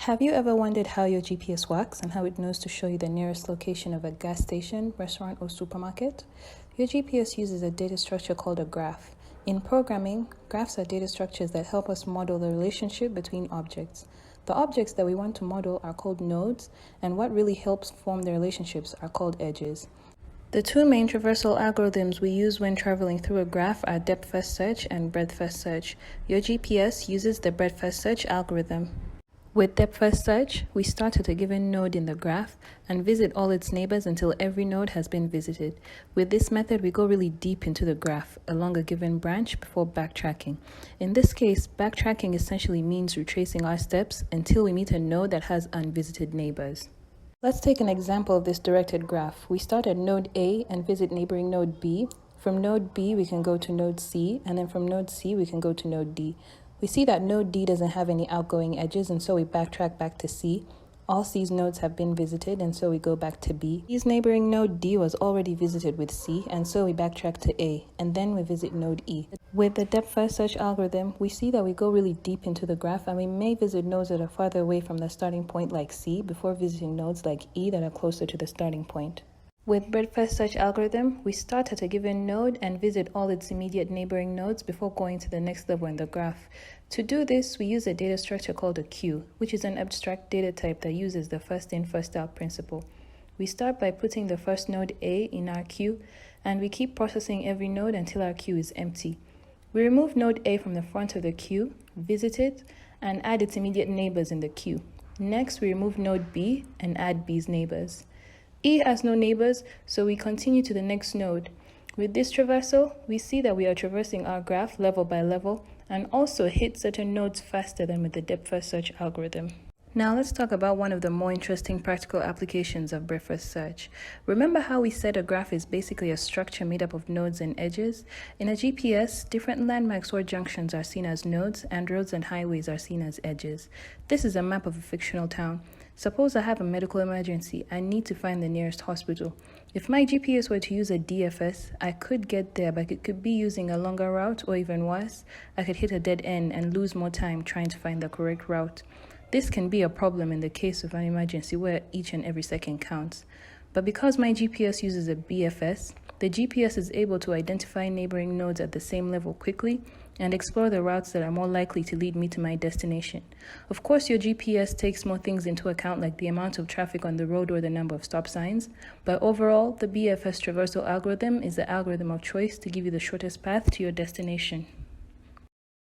Have you ever wondered how your GPS works and how it knows to show you the nearest location of a gas station, restaurant, or supermarket? Your GPS uses a data structure called a graph. In programming, graphs are data structures that help us model the relationship between objects. The objects that we want to model are called nodes, and what really helps form the relationships are called edges. The two main traversal algorithms we use when traveling through a graph are depth-first search and breadth-first search. Your GPS uses the breadth-first search algorithm. With depth-first search, we start at a given node in the graph and visit all its neighbors until every node has been visited. With this method, we go really deep into the graph along a given branch before backtracking. In this case, backtracking essentially means retracing our steps until we meet a node that has unvisited neighbors. Let's take an example of this directed graph. We start at node A and visit neighboring node B. From node B, we can go to node C, and then from node C, we can go to node D. We see that node D doesn't have any outgoing edges, and so we backtrack back to C. All C's nodes have been visited, and so we go back to B. C's neighboring node D was already visited with C, and so we backtrack to A, and then we visit node E. With the depth-first search algorithm, we see that we go really deep into the graph, and we may visit nodes that are farther away from the starting point like C before visiting nodes like E that are closer to the starting point. With breadth-first search algorithm, we start at a given node and visit all its immediate neighboring nodes before going to the next level in the graph. To do this, we use a data structure called a queue, which is an abstract data type that uses the first-in, first-out principle. We start by putting the first node A in our queue, and we keep processing every node until our queue is empty. We remove node A from the front of the queue, visit it, and add its immediate neighbors in the queue. Next, we remove node B and add B's neighbors. E has no neighbors, so we continue to the next node. With this traversal, we see that we are traversing our graph level by level and also hit certain nodes faster than with the depth-first search algorithm. Now let's talk about one of the more interesting practical applications of breadth-first search. Remember how we said a graph is basically a structure made up of nodes and edges? In a GPS, different landmarks or junctions are seen as nodes, and roads and highways are seen as edges. This is a map of a fictional town. Suppose I have a medical emergency. I need to find the nearest hospital. If my GPS were to use a DFS, I could get there, but it could be using a longer route, or even worse, I could hit a dead end and lose more time trying to find the correct route. This can be a problem in the case of an emergency where each and every second counts. But because my GPS uses a BFS, the GPS is able to identify neighboring nodes at the same level quickly and explore the routes that are more likely to lead me to my destination. Of course, your GPS takes more things into account, like the amount of traffic on the road or the number of stop signs, but overall, the BFS traversal algorithm is the algorithm of choice to give you the shortest path to your destination.